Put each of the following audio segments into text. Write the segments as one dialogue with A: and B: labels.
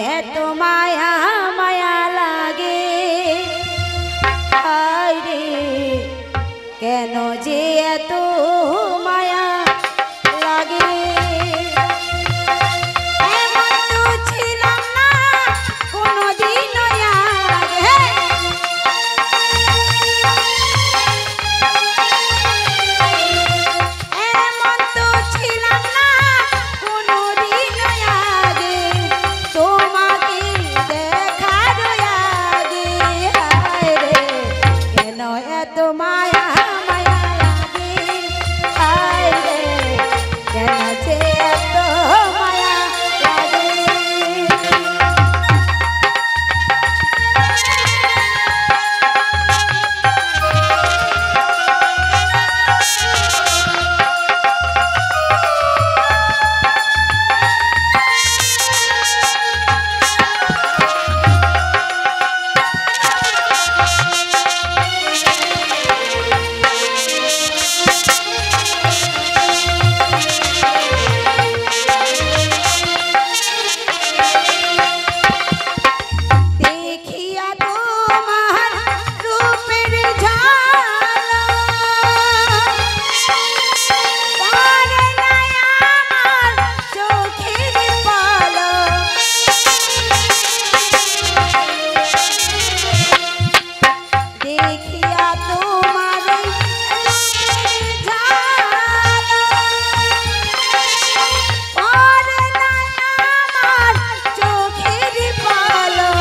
A: এত মায়া মায়া লাগে হায় রে কেন যে এত মায়া লাগে এমন তো ছিলাম না কোনোদিন আগে এমন তো ছিলাম না কোনোদিন আগে তোমাকে দেখার আগে হায় রে কেন এত মায়া মায়া লাগে হায় রে কেন যে এত মায়া লাগে দেখিয়া তোমার রূপের ঝলক পড়ে নাই আমার চোখের পলক দেখিয়া তোমার রূপের ঝলক পড়ে নাই আমার চোখের পলক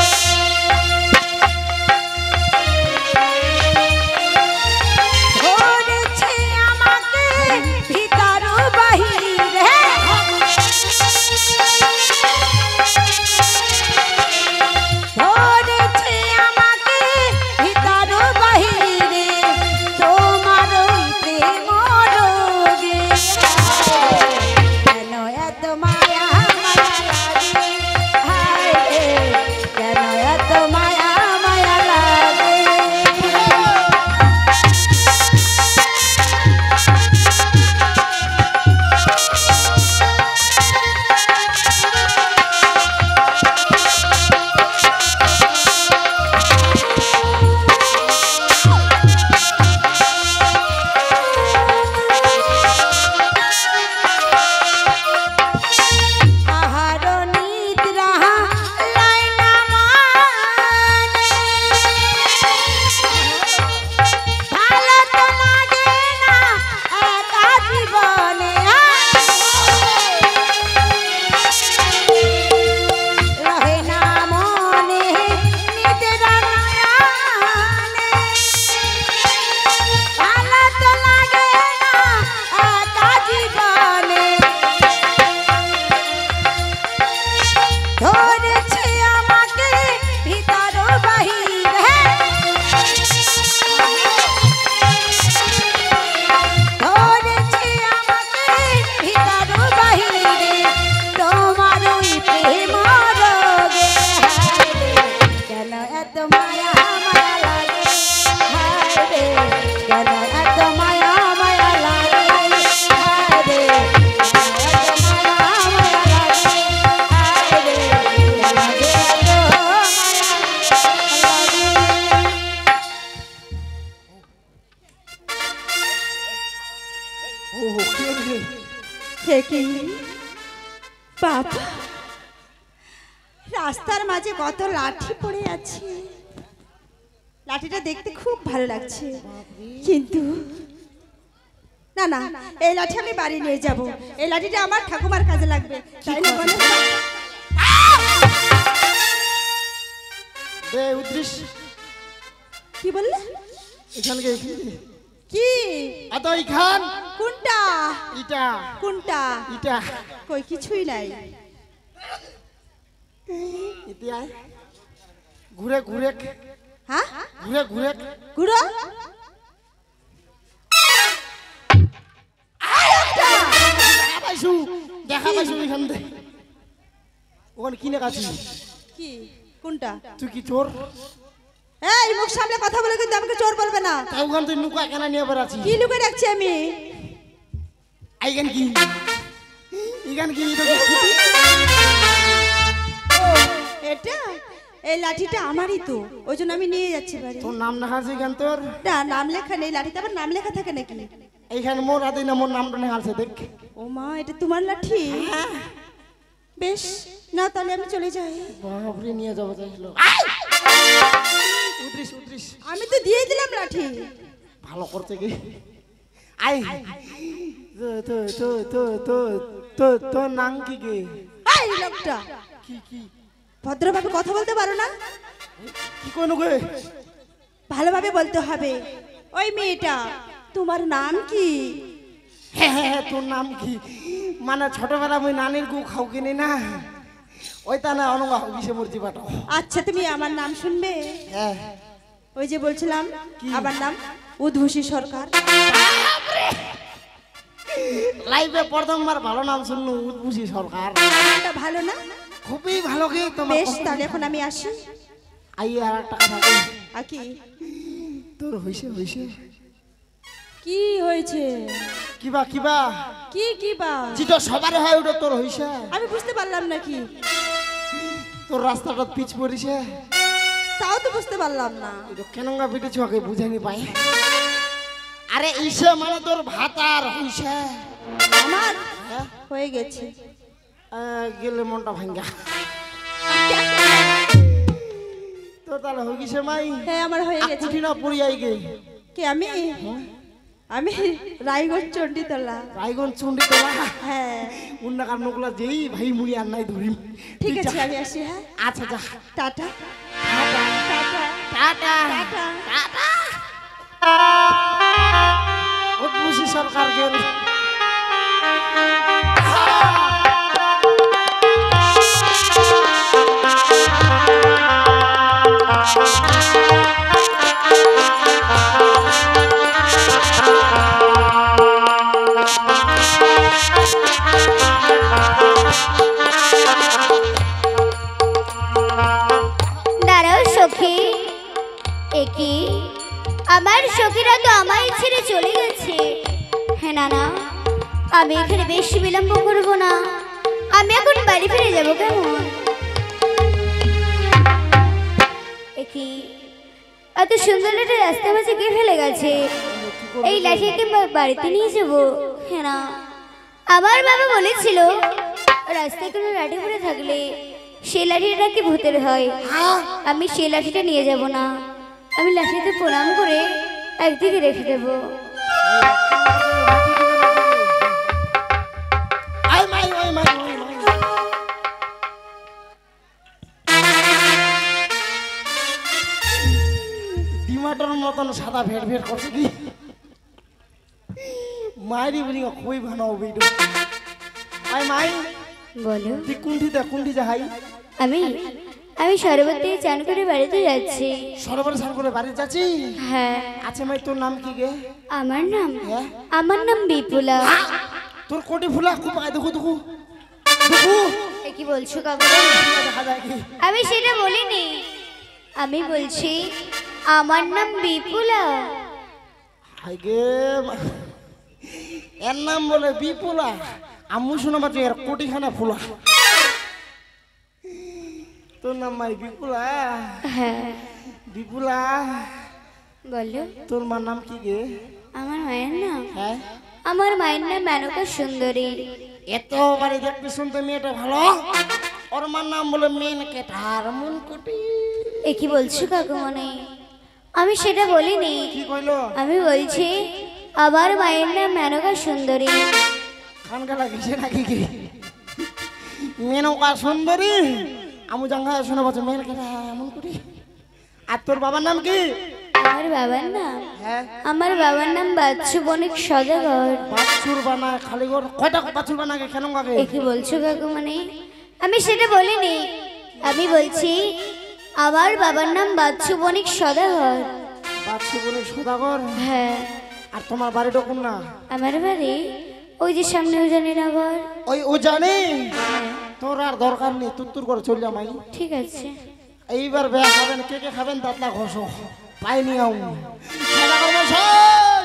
A: ধরেছে আমাকে ভিতর বাহিরে ধরেছে আমাকে ভিতর বাহিরে তোমার ওই প্রেম রোগে কেন এত মায়া মায়া লাগে হায় রে কেন এত মায়া মায়া লাগে আহার নিদ্রা লাই না মানে ভালো তো লাগে না একা জীবনে রহে না মনে নিদ্রা নয়নে ভালো তো লাগে না একা জীবনে ধরেছে আমাকে ভিতর বাহিরে ধরেছে আমাকে ভিতর বাহিরে তোমার ওই প্রেম রোগে হায় রে কেন এত মায়া মায়া লাগে হায় রে কেন এত মায়া মায়া লাগে হায় রে কেন এত মায়া মায়া লাগে হায় রে কেন যে এত মায়া লাগে হে কি বাবা রাস্তার মাঝে কত লাঠি পড়ে আছে লাঠিটা দেখতে খুব ভালো লাগছে কিন্তু না না এই লাঠি আমি বাড়ি নিয়ে যাব এই লাঠিটা আমার ঠাকুমার কাজে লাগবে তাই না বলো
B: দে উদ্রিস
A: কি বললে
B: এখানকে
A: কি
B: আতো ইখান
A: কোনটা
B: ইটা
A: কোনটা
B: ইটা
A: কই কিছুই নাই
B: ইতিয়া ঘুরে ঘুরে
A: হ্যাঁ
B: ঘুরে ঘুরে
A: গুড়ো
B: দেখা পাইছু এখান থেকে ওখানে কিনে কাছি
A: কি কোনটা
B: তুই কি চোর
A: এই মুখ সামনে কথা বলে কিন্তু আমাকে চোর বলবে না
B: তাই ওখান থেকে নুকা কেনা নিয়ে বেড়াচ্ছি
A: কি লুকিয়ে রাখছি আমি
B: আইগান কি ইগান কি এটা কি
A: এটা এই লাঠিটা আমারই তো, ওই জন্য আমি নিয়ে যাচ্ছি বাড়ি।
B: তোর নাম লেখা আছে কেন তোর?
A: না, নাম লেখা নেই, লাঠিতে আবার নাম লেখা থাকে নাকি?
B: এইখানে মোর হাতে না মোর নামটা লেখা আছে দেখ।
A: ও মা, এটা তোমার লাঠি? বেশ, না তাহলে আমি চলে যাই।
B: বাপরে নিয়ে যাবো চাইছিল। উদ্রিস উদ্রিস,
A: আমি তো দিয়ে দিলাম লাঠি।
B: ভালো করছে কি? আই তো তো তো তো তো তো নাম কি গে?
A: এই লোকটা
B: কি কি
A: ভদ্রভাবে কথা বলতে পারো না?
B: কি কোন গে?
A: ভালোভাবে বলতে হবে। ওই মেয়েটা, তোমার নাম কি?
B: হ্যাঁ হ্যাঁ হ্যাঁ, তোর নাম কি? মানে ছোটবেলা মুই নানির গু খাও কিনি না, ওই তা না অনুগা কিসে মূর্তি পাঠাও।
A: আচ্ছা, তুমি আমার নাম শুনবে?
B: হ্যাঁ,
A: ওই যে বলছিলাম
B: কি?
A: আমার নাম উদ্ভূষী সরকার।
B: লাইভে প্রথমবার ভালো নাম শুনলু, উদ্ভূষী সরকার।
A: নামটা ভালো না?
B: খুবই ভালো গে তোমার।
A: বেশ, তাহলে এখন আমি আসি।
B: আই আর একটা কথা কই,
A: আর কি?
B: তোর হইছে হইছে
A: কি হয়েছে?
B: কিবা কিবা
A: কি কি বা?
B: যেটা সবার হয় ওটা তোর হইছে।
A: আমি বুঝতে পারলাম নাকি?
B: তোর রাস্তাটা পিচ পড়িছে,
A: তাও তো বুঝতে পারলাম না।
B: এটা কেনঙ্গা পিটে ছোকে বুঝাইনি পাই। আরে ইসে মানে তোর ভাতার হইছে।
A: আমার
B: হ্যাঁ?
A: হয়ে গেছে।
B: গেলে মনটা ভাঙ্গা। তো তাহলে হয়ে গেছে মাই?
A: হ্যাঁ, আমার হয়ে গেছে।
B: কুঠি না পড়িয়াই গে।
A: কি আমি? আমি রায়গঞ্জ চণ্ডীতলা।
B: রায়গঞ্জ চন্ডী তোলা।
A: হ্যাঁ,
B: উন্নাকার নকলা যেই ভাই মুড়ি আর নাই ধরিম।
A: ঠিক
B: তুই
A: আছে,
B: যা।
A: আমি আসি। হ্যাঁ,
B: আচ্ছা যা।
A: Tata.
B: Tata
A: tata.
B: Tata
A: tata.
B: Tata. Udbhushi Sarkar গেল।
C: দাঁড়াও সখী, একি আমার সখীরা তো আমায় ছেড়ে চলে গেছে। হ্যাঁ না না, আমি এখানে বেশি বিলম্ব করবো না, আমি এখন বাড়ি ফিরে যাবো। কেমন একি এত সুন্দর একটা রাস্তা মাঝে কে ফেলে গেছে? এই লাঠিকে বাড়িতে নিয়ে যাবো? হ্যাঁ না, আমার বাবা বলেছিল রাস্তায় কোনো লাঠি পড়ে থাকলে সেই লাঠিটা নাকি ভূতের হয়। আমি সেই লাঠিটা নিয়ে যাব না, আমি লাঠিতে প্রণাম করে একদিকে রেখে দেবো।
B: আই মাই ওই মাই ওই মাই। ডিমাটোর মতন সাদা ভেট ভেট করছে কি? মায়েরই বলি খুবই ভালো ভিডিও। আই মাই,
C: বলো।
B: তুই কুণ্ঠি যা হাই?
C: আমি আমি সরবতে চান করে বাড়িতে যাচ্ছি।
B: সরোবর স্নান করে বাড়ি যাচ্ছি।
C: হ্যাঁ।
B: আচ্ছা মাই, তোর নাম কি গে?
C: আমার নাম
B: হ্যাঁ?
C: আমার নাম বিপুলা।
B: তোর কোটি ফুলা খুব আয় দেখো দেখো দেখো।
C: এ কি বলছো কাকু?
B: দেখা যায় কি?
C: আমি সেটা বলিনি, আমি বলছি আমার নাম বিপুলা।
B: হাই গে, এর নাম বলে বিপুলা। আম্মু শোনা পাচ্ছি এর কোটিখানা ফুলা। তোর নাম মাই বিপুলা?
C: হ্যাঁ।
B: বিপুলা,
C: বলো।
B: তোর মার নাম কি গে?
C: আমার মায়ের নাম
B: হ্যাঁ,
C: আমার মায়ের নাম মেনকা সুন্দরী।
B: এত বাড়ি দেখতে শুনতে মেয়েটা ভালো, ওর মার নাম বলে মেন কেটার মন কোটি।
C: এ কি বলছো কাকুমনি? আমি সেটা বলিনি,
B: কি কইলো?
C: আমি বলছি আমার মায়ের নাম মেনকা সুন্দরী।
B: খান গেলা গেছে নাকি কি? মেনকা সুন্দরী আমু জাঙ্গা শোনা পাচ্ছ মেন কেটা মন কোটি। আর তোর বাবার নাম কি?
C: আমার বাবার নাম
B: হ্যাঁ,
C: আমার বাবার নাম বাচ্চু বণিক সদাগর।
B: বাছুর বানায় খালি ঘর কয়টা বাছুর বানাকে কেন গাকে?
C: এ কি বলছো কাকুমনি? আমি সেটা বলিনি, আমি বলছি আমার বাবার নাম বাচ্চু বণিক সদাগর।
B: বাছুর বলে সদাগর।
C: হ্যাঁ।
B: আর তোমার বাড়িটা কোন না?
C: আমার বাড়ি ওই যে সামনে উজানিনগর।
B: ওই ও জানে, তোর আর দরকার নেই, তুত্তুর করে চল যা মাই।
C: ঠিক আছে।
B: এইবার বেয়া খাবেন, কে কে খাবেন দাঁতলা ঘষো, পাইনি আউ। সদাগর মশাই